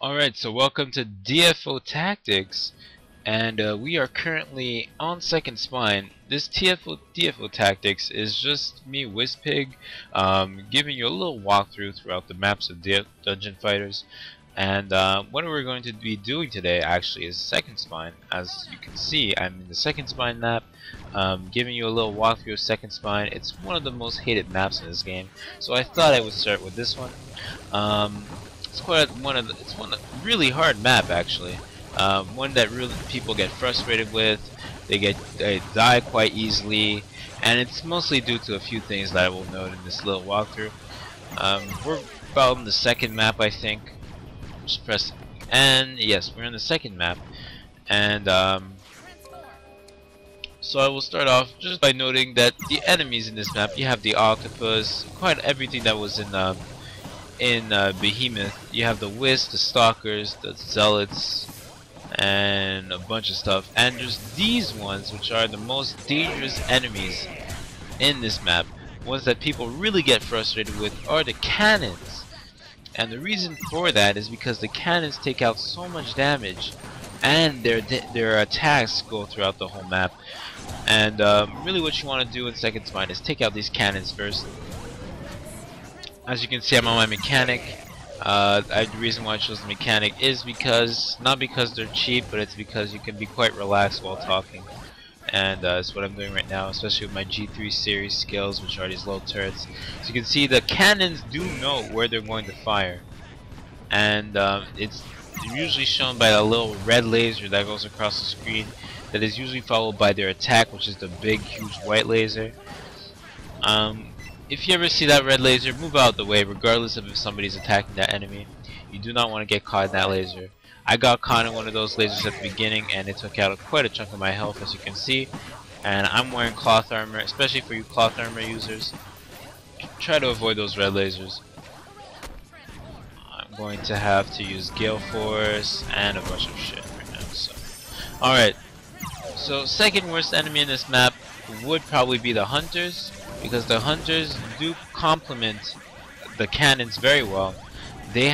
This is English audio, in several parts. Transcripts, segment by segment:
Alright, so welcome to DFO Tactics, and we are currently on second spine. This DFO Tactics is just me, Wispig, giving you a little walkthrough throughout the maps of Dungeon Fighters. And what we're going to be doing today actually is second spine. As you can see, I'm in the second spine map, giving you a little walkthrough of second spine. It's one of the most hated maps in this game, so I thought I would start with this one. It's one really hard map actually. One that really people get frustrated with. They die quite easily, and it's mostly due to a few things that I will note in this little walkthrough. We're about in the second map, I think. Just press, and yes, we're in the second map, and so I will start off just by noting that the enemies in this map, you have the octopus, quite everything that was in Behemoth. You have the Wisp, the Stalkers, the Zealots, and a bunch of stuff. And there's these ones, which are the most dangerous enemies in this map. Ones that people really get frustrated with are the cannons. And the reason for that is because the cannons take out so much damage, and their attacks go throughout the whole map. And really what you want to do in second spine is take out these cannons first. As you can see, I'm on my mechanic. The reason why I chose the mechanic is not because they're cheap, but it's because you can be quite relaxed while talking. And that's what I'm doing right now, especially with my G3 series skills, which are these low turrets. So you can see the cannons do know where they're going to fire. And it's usually shown by a little red laser that goes across the screen, that is usually followed by their attack, which is the big, huge white laser. If you ever see that red laser, move out of the way, regardless of if somebody's attacking that enemy. You do not want to get caught in that laser. I got caught in one of those lasers at the beginning, and it took out quite a chunk of my health, as you can see. And I'm wearing cloth armor, especially for you cloth armor users. Try to avoid those red lasers. I'm going to have to use Gale Force and a bunch of shit right now. So, alright. So, second worst enemy in this map would probably be the Hunters, because the Hunters do complement the cannons very well. They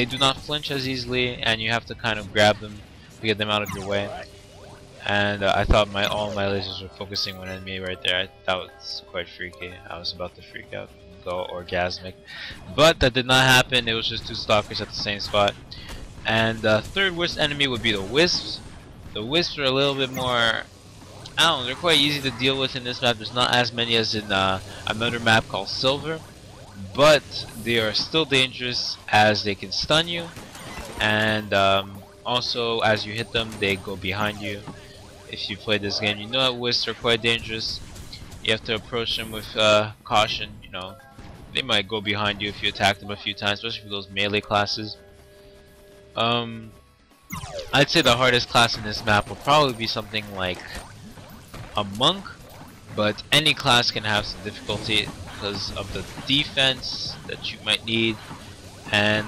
do not flinch as easily, and you have to kind of grab them to get them out of your way. And I thought all my lasers were focusing one enemy right there. That was quite freaky. I was about to freak out and go orgasmic, but that did not happen. It was just two stalkers at the same spot. And the third worst enemy would be the Wisps. The Wisps are a little bit more, I don't know, they're quite easy to deal with in this map. There's not as many as in another map called Silver, but they are still dangerous as they can stun you, and also as you hit them, they go behind you. If you play this game, you know that Wisps are quite dangerous. You have to approach them with caution. You know, they might go behind you if you attack them a few times, especially for those melee classes. I'd say the hardest class in this map will probably be something like a monk, but any class can have some difficulty because of the defense that you might need. And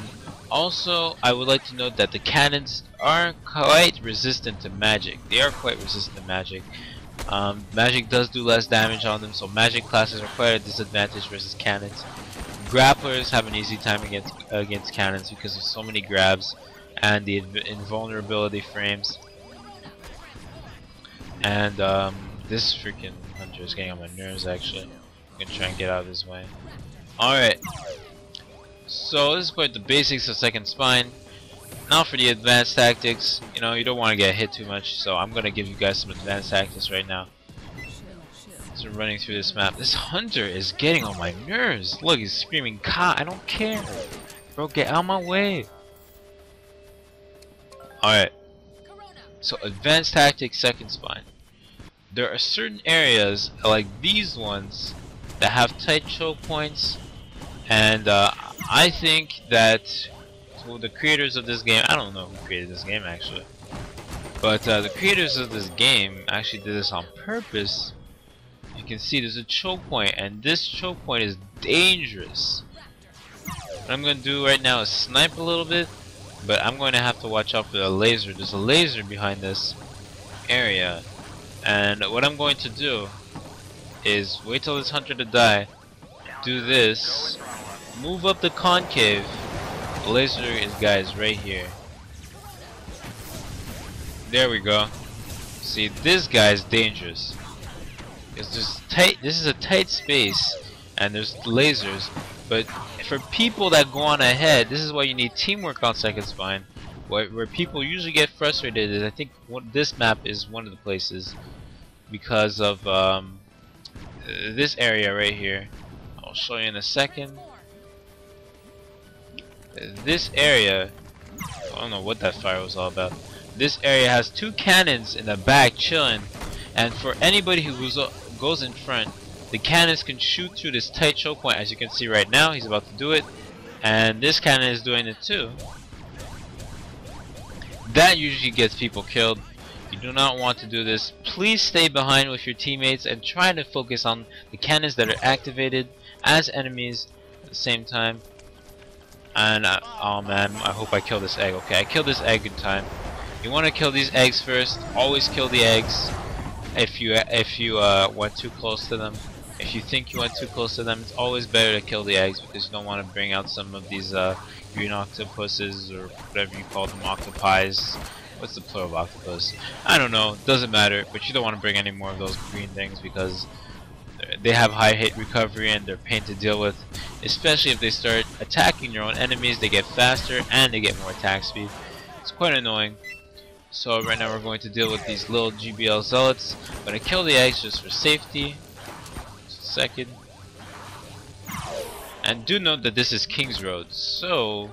also, I would like to note that the cannons are quite resistant to magic. They are quite resistant to magic. Magic does do less damage on them, so magic classes are quite a disadvantage versus cannons. Grapplers have an easy time against cannons because of so many grabs and the invulnerability frames. And this freaking hunter is getting on my nerves actually. I'm gonna try and get out of his way. Alright. So this is quite the basics of second spine. Now for the advanced tactics. You know, you don't want to get hit too much, so I'm gonna give you guys some advanced tactics right now. So running through this map. This hunter is getting on my nerves. Look, he's screaming "Ka!" I don't care. Bro, get out of my way. Alright. So advanced tactics, second spine. There are certain areas like these ones that have tight choke points, and I think that the creators of this game, I don't know who created this game actually, but the creators of this game actually did this on purpose. You can see there's a choke point, and this choke point is dangerous. What I'm going to do right now is snipe a little bit, but I'm going to have to watch out for the laser. There's a laser behind this area, and what I'm going to do is wait till this hunter to die, do this, move up the concave, laser guy is right here. There we go. See, this guy is dangerous. This is a tight space, and there's lasers. But for people that go on ahead, this is why you need teamwork on second spine. Where people usually get frustrated is, I think this map is one of the places because of this area right here. I'll show you in a second. This area, I don't know what that fire was all about. This area has two cannons in the back chilling, and for anybody who goes in front, the cannons can shoot through this tight choke point. As you can see right now, he's about to do it, and this cannon is doing it too. That usually gets people killed. You do not want to do this. Please stay behind with your teammates and try to focus on the cannons that are activated as enemies at the same time. And oh man, I hope I kill this egg. Okay, I killed this egg in time. You want to kill these eggs first. Always kill the eggs. If you went too close to them, if you think you went too close to them, it's always better to kill the eggs because you don't want to bring out some of these green octopuses or whatever you call them, octopies. What's the plural of octopus? I don't know. Doesn't matter. But you don't want to bring any more of those green things because they have high hit recovery and they're a pain to deal with. Especially if they start attacking your own enemies, they get faster and they get more attack speed. It's quite annoying. So right now we're going to deal with these little GBL zealots. I'm going to kill the eggs just for safety. Just a second. And do note that this is King's Road, so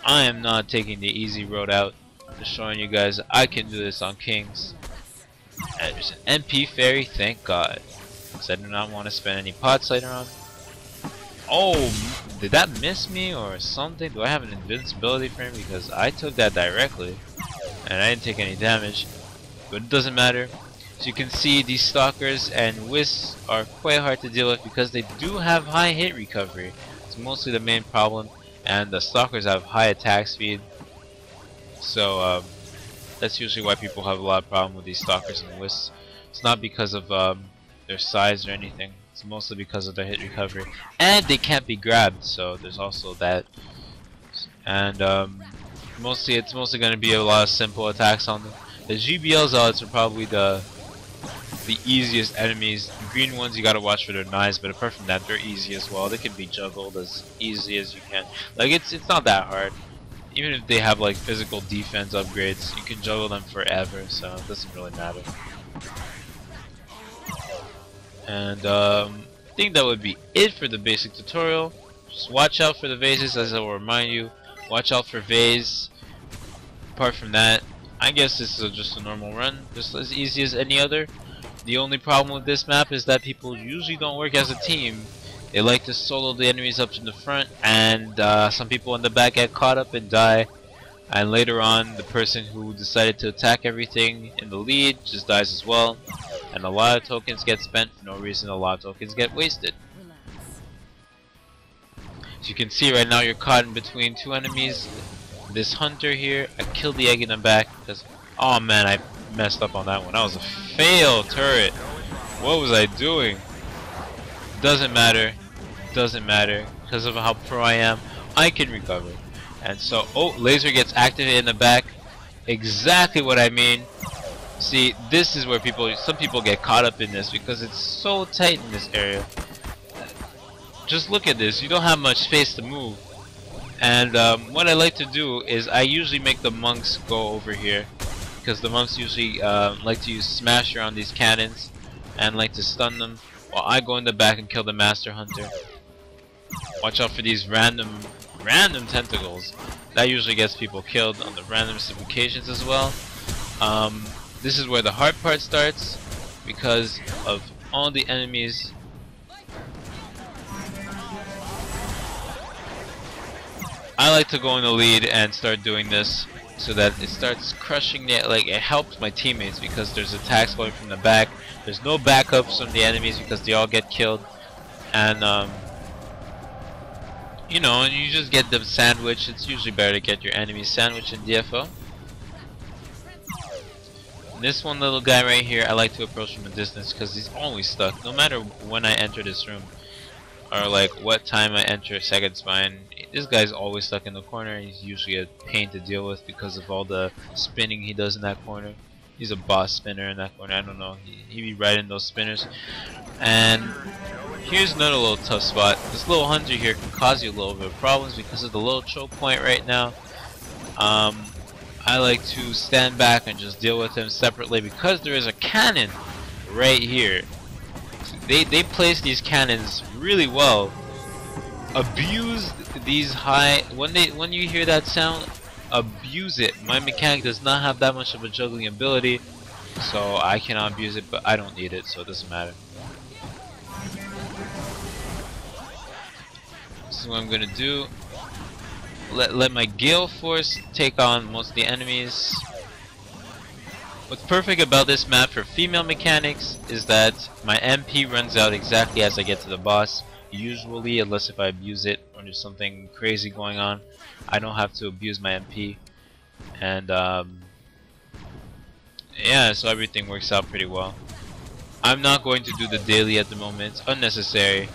I am not taking the easy road out. Just showing you guys I can do this on Kings. And there's an MP Fairy, thank God. Because I do not want to spend any pots later on. Oh, did that miss me or something? Do I have an invincibility frame? Because I took that directly. And I didn't take any damage, but it doesn't matter. So you can see these stalkers and wisps are quite hard to deal with because they do have high hit recovery. It's mostly the main problem, and the stalkers have high attack speed. So that's usually why people have a lot of problem with these stalkers and wisps. It's not because of their size or anything. It's mostly because of their hit recovery, and they can't be grabbed. So there's also that, and it's mostly going to be a lot of simple attacks on them. The GBL zealots are probably the easiest enemies. The green ones you gotta watch for their knives, but apart from that, they're easy as well. They can be juggled as easy as you can. Like it's not that hard. Even if they have like physical defense upgrades, you can juggle them forever, so it doesn't really matter. And I think that would be it for the basic tutorial. Just watch out for the vases, as I will remind you. Watch out for vase. Apart from that, I guess this is just a normal run, just as easy as any other. The only problem with this map is that people usually don't work as a team. They like to solo the enemies up in the front, and some people in the back get caught up and die. And later on, the person who decided to attack everything in the lead just dies as well. And a lot of tokens get spent for no reason. A lot of tokens get wasted. As you can see right now, you're caught in between two enemies. This hunter here, I killed the egg in the back because, oh man, I messed up on that one. That was a fail turret. What was I doing? Doesn't matter. Doesn't matter. Because of how pro I am, I can recover. And so, oh, laser gets activated in the back. Exactly what I mean. See, this is where some people get caught up in this because it's so tight in this area. Just look at this. You don't have much space to move. And what I like to do is I usually make the monks go over here because the monks usually like to use smasher on these cannons and like to stun them, while I go in the back and kill the master hunter. Watch out for these random tentacles. That usually gets people killed on the random occasions as well. This is where the hard part starts because of all the enemies. I like to go in the lead and start doing this so that it starts crushing it. Like, it helps my teammates because there's attacks going from the back. There's no backups from the enemies because they all get killed. And you know, and you just get them sandwiched. It's usually better to get your enemies sandwiched in DFO. And this one little guy right here, I like to approach from a distance because he's always stuck. No matter when I enter this room, or like what time I enter second spine. This guy's always stuck in the corner. He's usually a pain to deal with because of all the spinning he does in that corner. He's a boss spinner in that corner. I don't know. He be riding those spinners. And here's another little tough spot. This little hunter here can cause you a little bit of problems because of the little choke point right now. I like to stand back and just deal with him separately because there is a cannon right here. They place these cannons really well. Abuse these high when you hear that sound, abuse it. My mechanic does not have that much of a juggling ability, so I cannot abuse it, but I don't need it, so it doesn't matter. This is what I'm gonna do. Let my Gale Force take on most of the enemies. What's perfect about this map for female mechanics is that my MP runs out exactly as I get to the boss. Usually, unless if I abuse it or there's something crazy going on, I don't have to abuse my MP. And yeah, so everything works out pretty well. I'm not going to do the daily at the moment. It's unnecessary.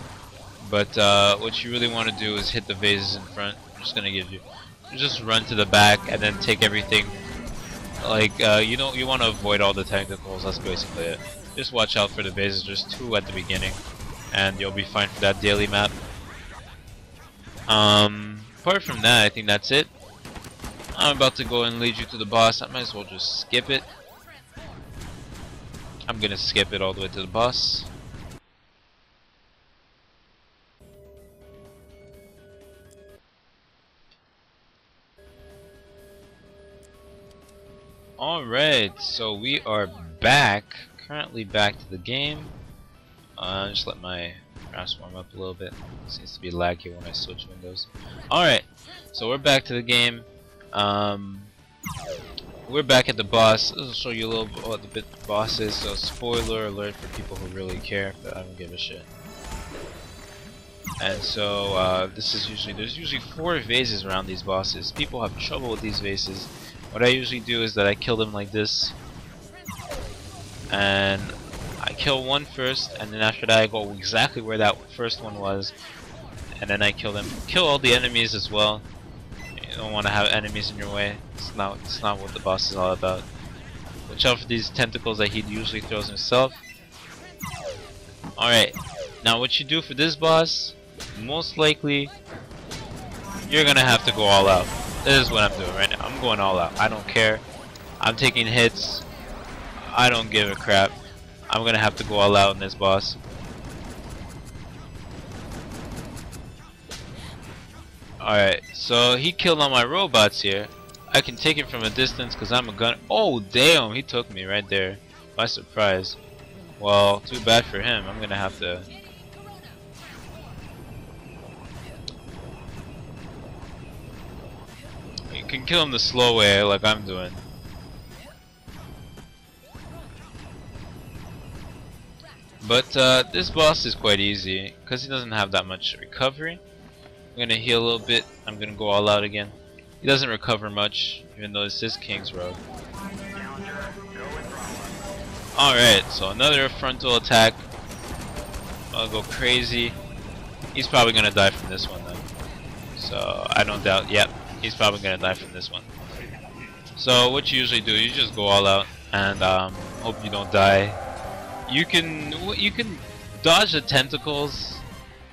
But what you really want to do is hit the vases in front. I'm just gonna give you. Just run to the back and then take everything. Like you want to avoid all the technicals. That's basically it. Just watch out for the vases. There's 2 at the beginning, and you'll be fine for that daily map. Apart from that, I think that's it. I'm about to go and lead you to the boss. I might as well just skip it. I'm gonna skip it all the way to the boss. Alright, so we are back, currently back to the game. Just let my mouse warm up a little bit. It seems to be laggy when I switch windows. Alright, so we're back to the game. We're back at the boss. This will show you a little bit what the boss is, so spoiler alert for people who really care, but I don't give a shit. And so there's usually 4 vases around these bosses. People have trouble with these vases. What I usually do is that I kill them like this, and I kill one first, and then after that I go exactly where that first one was, and then I kill them. Kill all the enemies as well. You don't want to have enemies in your way. It's not what the boss is all about. Watch out for these tentacles that he usually throws himself. Alright, now what you do for this boss, most likely you're gonna have to go all out. This is what I'm doing right now. I'm going all out. I don't care. I'm taking hits. I don't give a crap. I'm gonna have to go all out in this boss. Alright, so he killed all my robots here. I can take him from a distance because I'm a gun. Oh damn, he took me right there by surprise. Well, too bad for him. I'm gonna have to. You can kill him the slow way like I'm doing. But this boss is quite easy because he doesn't have that much recovery. I'm gonna heal a little bit. I'm gonna go all out again. He doesn't recover much, even though this is King's Road. Alright, so another frontal attack. I'll go crazy. He's probably gonna die from this one then. So I don't doubt. Yep, he's probably gonna die from this one. So what you usually do, you just go all out and hope you don't die. You can dodge the tentacles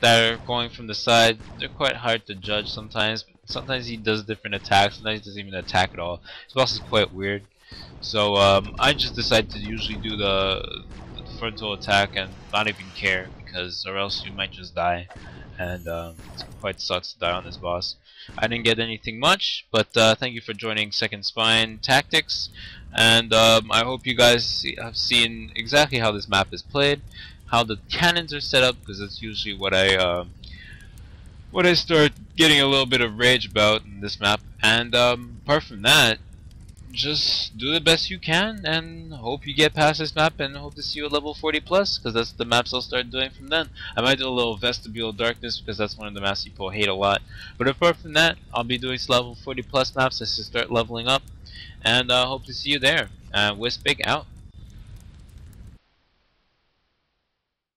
that are going from the side. They're quite hard to judge sometimes. Sometimes he does different attacks. Sometimes he doesn't even attack at all. This boss is quite weird. So I just decide to usually do the frontal attack and not even care, because or else you might just die, and it quite sucks to die on this boss. I didn't get anything much, but thank you for joining Second Spine Tactics, and I hope you guys have seen exactly how this map is played, how the cannons are set up, because that's usually what I start getting a little bit of rage about in this map. And apart from that, just do the best you can and hope you get past this map, and hope to see you at level 40 plus, because that's the maps I'll start doing from then. I might do a little Vestibule Darkness because that's one of the maps people hate a lot, but apart from that, I'll be doing level 40 plus maps as to start leveling up, and hope to see you there. Wispig out.